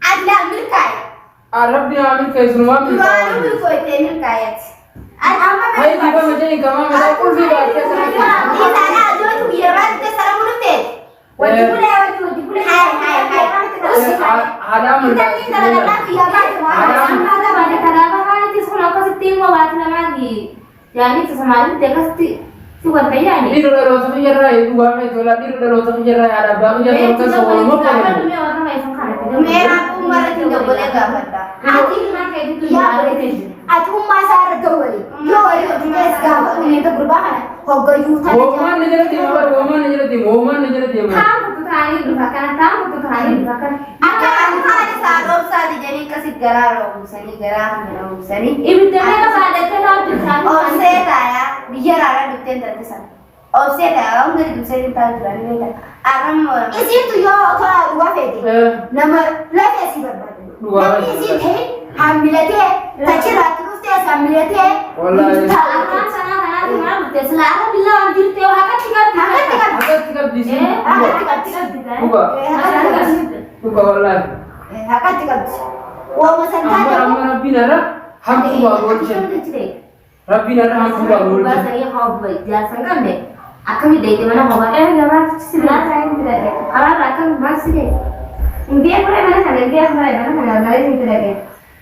أدلى ملكاي ربي عامل كيس نوام قالوا بالكويت ملكايات هاي دي بقى مجاني كمان ما كل في بعد كذا إذا أنا أجوت ويا بعد كسر منتج وتقول يا وتقول هاي هذا من يعني تسمعني تكستي شو قلت يعني ديرو لو تغير رأي دوا ما يتولى ديرو لو تغير رأي على باقي جالس تسوي ما بقول मेरा उम्र की डबल का बता आती ना कह दी या आज उम्र सारा डबल यो देश का उन्हें तो गुरबा है हो गई था ओमान नहीं जलती हमारे ओमान नहीं जलती काम तो थारी दुकान काम तो थारी दुकान आता हमारे सारों सारी जनी का सिगरा रोसनी गरा रोसनी इबन का साले के नाम दिखा और से आया बियर आला दुते अंदर से और से आया उधर दूसरे दिन ताल दुरानी में आराम इसी तो यो थोड़ा हुआ फेंकी नंबर लेके ऐसी बर्बाद इसी थे हम मिले थे तचे रात को से हम मिले थे आराम सना तुम्हारा बुते सला बिल्ला हम दिलते हो हाका टिकट दिसी बुका वाला हाका टिकट वो मसंता हमारा बिना हम बुआ बोलते रबी ना हम बुआ बोलते बस ये हो भाई जा संगम दे akan dite mana hoba gama sila lain tidak ada kalau akan masih deh dia boleh mana kan dia boleh mana kan lain tidak ada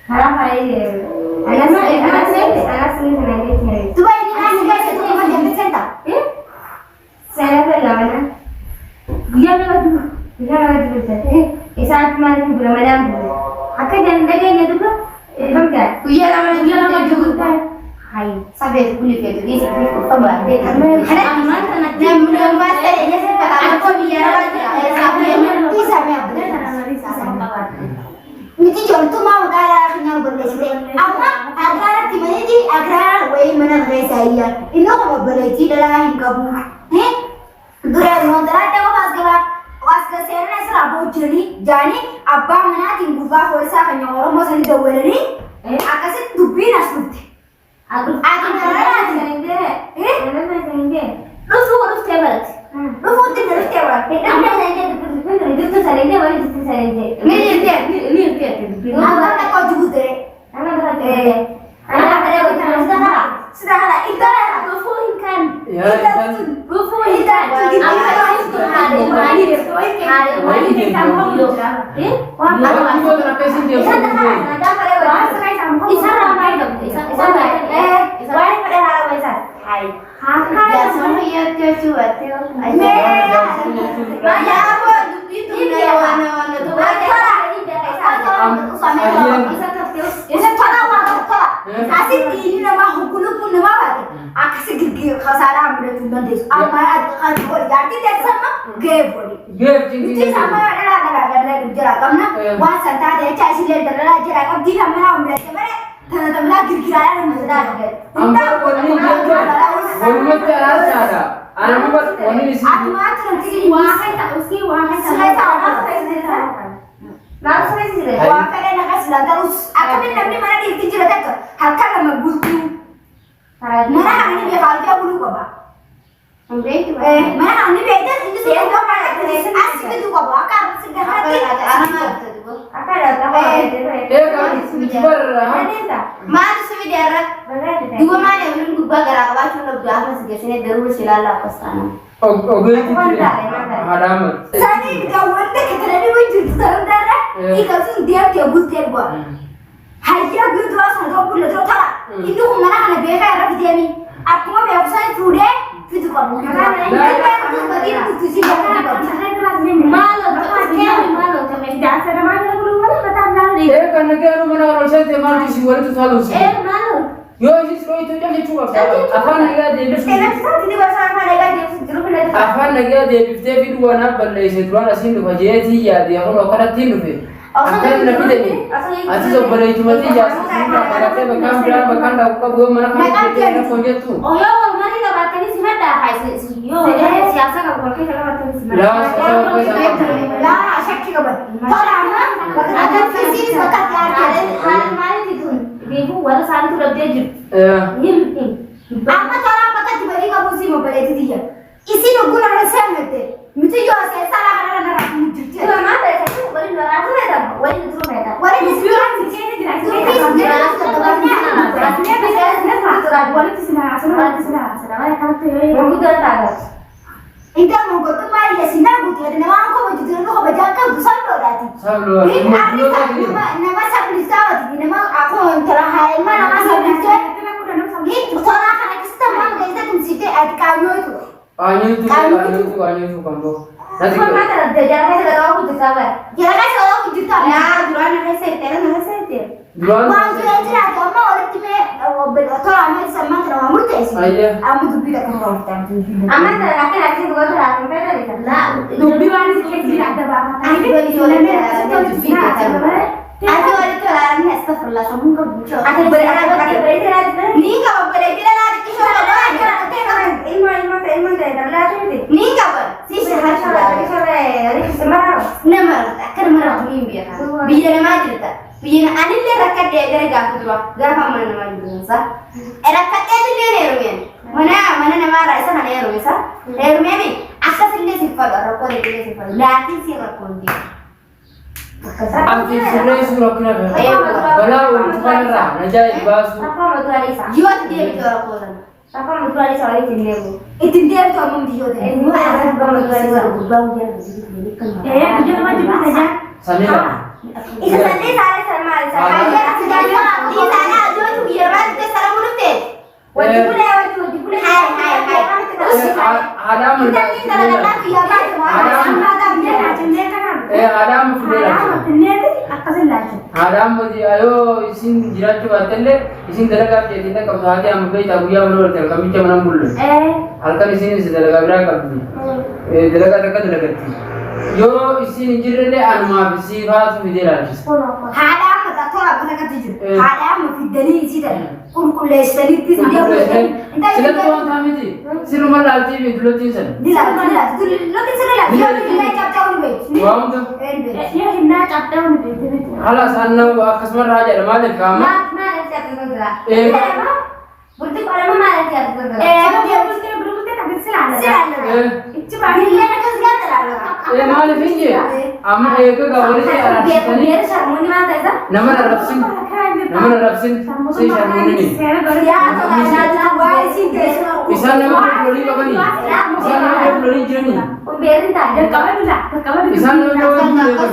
kalau hari anak sini mana tu ini nasi guys itu cuma jam bercanda saya berlawan dia lewat tu saat mana bulan malam akan jangan lagi itu kan enggak dia lama juga hai sabe kulit itu di sini apa deh ada mas saya ini aku biar sabe bisa miti contoh mau darah kenyal berlesi amma agar timnya di agar way mana saya ini mau berlesi dalam kamu dura nondara tahu was ke sana serabu jadi abah mana tingguba forsa hanya orang mau sendiri dawar ini akasih tubi nasut aku kayaknya lu suruh tebak lu foto dari tebak itu salinnya wali itu salinnya ini dia apa nak kau juga deh anak ada sudah itu bufuhinkan bufuhinkan Asik ini nama hukum nama apa? Aksi gigi khasara ambil tumbang desa. Apa kan boleh jadi desa mah boleh. Itu sama ada jarak kamna. Wah santai deh cai sih lihat ada jarak kam di mana ambil sebenarnya teman-teman gigi raya nama ada. Ambil boleh cara cara. Anak buat boleh di sini. Aku mah nanti wahai tak. Lalu saya sih deh. Wah kalian nak kasih terus. Aku ni mana di sini cerita tu. Hakkan nama buku. Mana ini dia kalau dia bulu kaba. Mana ini beda itu dia kau pada asik itu kaba. Akar sudah hati. Akar ada apa? Mana sudah dia. Dua mana yang gubah gerak awal cuma gubah masih kesini terus silala pasana. Haraman. Sani kawan dek kita ni wujud saudara. Ikan dia bus dia buat. Hanya gitu asal kau pulang tu tak. Itu mana ada beka ada dia ni. Aku mah website sudah itu kamu. Itu bagi itu sih malu tapi dasar mana belum mana betul ni. Kerana kita mana orang saya tempat di sini itu selalu sih. Malu. Yo itu jadi cuma. Apa negara dia? Sekarang ini bahasa apa negara dia? Afan negara dia bifte video na balle se tuana sindu bajeti ya dia ko lokara tindu fe akan nabi deni ati so balle itu mati ja sindu para te bakam bra bakam da ko go mana ka na konje tu oh yo mari la baat ni simada hai si yo siasa ka bolke kala baat ni simada la shakki ka baat thoda na agar kisi bakat yaar hal mari dikun bebu wala sal tu rabde jib ni amma thoda bakat bari ka musi mo balle ti dia isi no guna rasa mete मुझे जो ऐसा लगा रहा Inta mau gotu mari ya sinar buti ada nama angko baju dulu kau baca kau busar lo dati. Sablo. Ini arti nama sablis kau nama aku terahai mana nama sablis kau. Ini soalnya kan aku sudah mau kita kumsite ada kayu itu. Kayu itu kamu. Nanti. Kau mana ada jalan saya tahu butuh sabar. Jalan saya tahu butuh sabar. Ya, duluan nak saya terus. Duluan. Mau jual jual aku mau orang tipe betul amat sama terus amat sih. Ayah. Amat tuh tidak kenal kita. Amat laki-laki dua orang beda beda. Nah, Lebih manis kayak gini ada banget. Aku beli jualan Aku ada jualan astagfirullah kamu kau bucok. Aku beri Ni kau beri bila lagi kisah ilmu dah. Ni kau si sehari hari sembarang. Nama akan merah ni biar. Biar nama cerita. Biar ane le rakat dia dari gaku tu. Gaku mana nama itu sah. Rakat dia tu dia rumah. Mana nama rasa mana rumah sah. Rumah ni akan sini sifat orang kau dia sifat. Laki si orang kau dia. Anti sudah suruh kena kalau bukan rah, najai basu. Apa betul ada sah? Jual dia itu orang kau. Apa betul ada soal itu dia bu? Itu dia tu orang dia tu. Ini ada betul ada soal berbau dia jadi kan. Bukan macam saja. Sana. Itu tadi saya sama saya. Di sana jual tu dia mana kita salah mulut deh. Wajib boleh. Hai. Ada Kita ni kalau nak dia ada Adam di ayo isin jirat coba telle isin dalaga jadi tak kau hati am bayi tahu ya menurut tel kami cuma nambul. Alkan isin dalaga berapa kami? Dalaga ti. Yo isin jirele anma bisi bahas midera. Ada mata tu apa nak tuju? Ada mesti dari sini. Kurkulah sekali tu dia boleh. Sila tu orang kami ti. Sila malah alti dulu ti sen. Dila. Tu lokasi sila. Dia capta uni. Wang tu. Ya hina capta uni. Halas anu akasmar raja ada mana kamu? Mana siapa tu gerak? Berarti kalau mana siapa tu gerak? Dia berarti tak sila. Itu dia nak kerja terlalu. Mana finje? Amma eka gawari se arah sini. Biar sarmoni mana tu? Nama Rabsin. Si Sharmoni ni. Ya tu ada buat sini. Isan nama pelori apa ni? Isan nama pelori jani. Biar tak ada kawan. Isan nama pelori apa?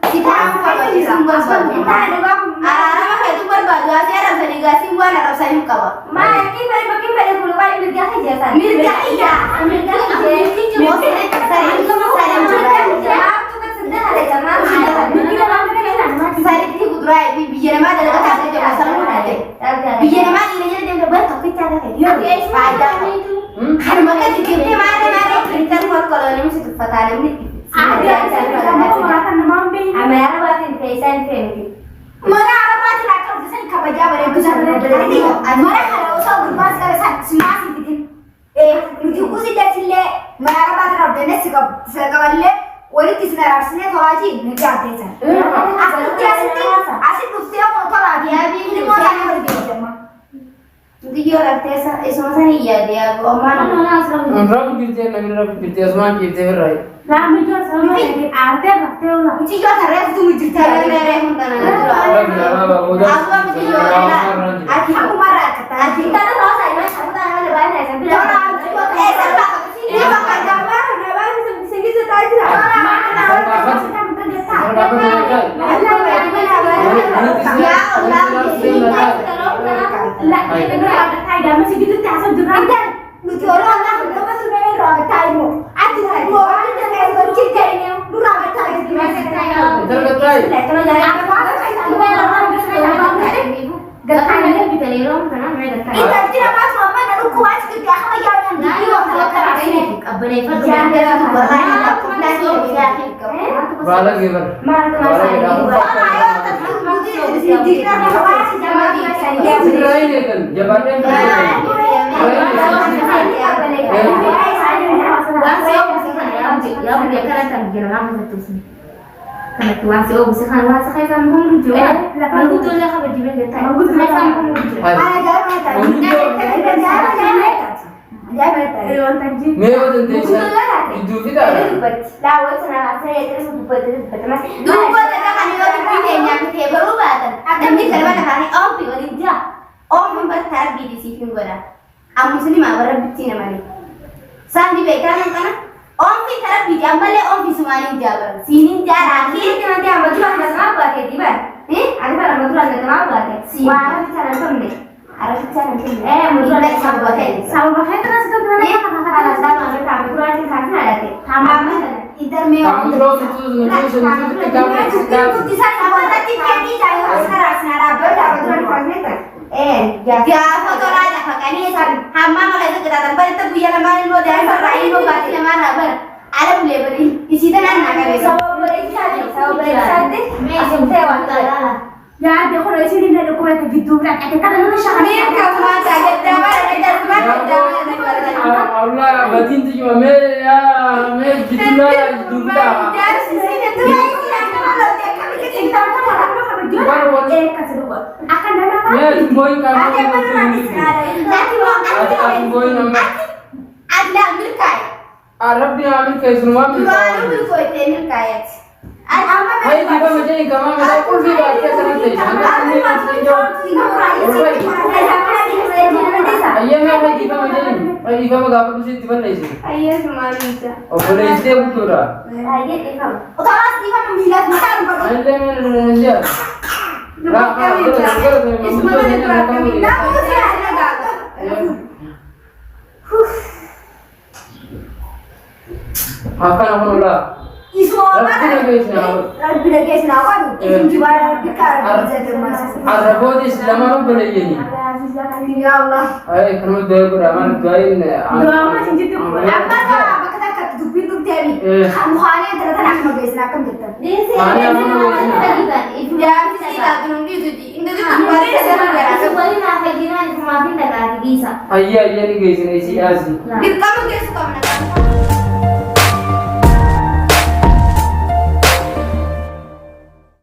Kita apa ni sumber sebab kita ada bang. Nama itu berbaju aja rasa negasi buat rasa ni kawan. Mana kita bagi keluar mirga saja san. Mirga iya. Mirga saya tu sudah ada zaman. Saya itu kudurai biar nama ada kata ada masalah ada. Biar nama ini dia bertok kita ada. Yo, ada itu. Kan maka dikit mana kita buat kalau ini mesti fatale ni. Ada Amara batin pesan family. Mana arabat nak kau kesan kabaja bare kesan dari. Mana kalau usah berbahas kalau semua sih itu kusi dah cile. Mana arabat nak dene sekawalle. Orang kisah rasanya tu aja ni jadi je. Asyik kusti apa tu lagi? Ini mau tanya lagi macam. Dia rasa semasa ni ya dia orang mana. Rabu kita asman kita berai. Ramai jual sama lagi arti apa tu lah. Cici jual harga tu mesti cari Aku marah kata. Kita tu tahu saya aku tak ada banyak sampai. Dia bakal gambar, segi setai tu. Bala giver. من برتار بيدي سيفين قرا أم مسلم أبرر بتينا مالي ساندي بيكان أنا في ترى بيجي أمبلي في سوالين جابر سينين جار أكيد كمان تي أمبلي أنا سمع بقى كده أنا بقى أمبلي أنا سمع بقى وأنا في ترى تمني عرفت ترى تمني أمبلي أنا سمع بقى سمع بقى ترى سكتنا أنا سمع أنا أمبلي أنا سمع على इधर में काम करो तो काम क्या फोटो राजा पकानी है सर हम मानो लेते kita tanpa itu buaya lamarin lo dan berain lo bati lamarin apa ada boleh beri isi tanah naga besok boleh saja मैं सुनते वाला यार देखो ऐसे दिन में लोगों को विद्युत का कहते हैं ना शादी का हुआ जाके ड्राइवर इधर Allah batin tu cuma मैं जितना दूसरा यार sisi itu akan dana apa? मैं बोई काम Ada बोई number ada Amerika. Arab ni Amir ke semua Baru Amerika itu Amerika ya. Hai juga macam ni kamu macam pun भी बात कर सकते हैं Ayah मैं hai juga macam ni hai juga macam apa tu tiba नहीं sih Ayah semua bisa. और बोले इससे उतरा Ayah देखो. Utara sih kan membilas besar baru. Anda mana Apa nama nula? Arabot Islam apa boleh jadi? Ya Allah. Ay, kamu doa beramal doain. Doa macam itu. Apa kata kata dupin tadi? Mukhanya ternyata nak magais nak kan betul. Mana apa magais? Jangan sih tak nunggu itu. Ini tuh kembali ke sana ya. Kembali nak pergi nanti maafin tak ada bisa. Ayah ni guys ni si Aziz. Kamu guys kamu nak.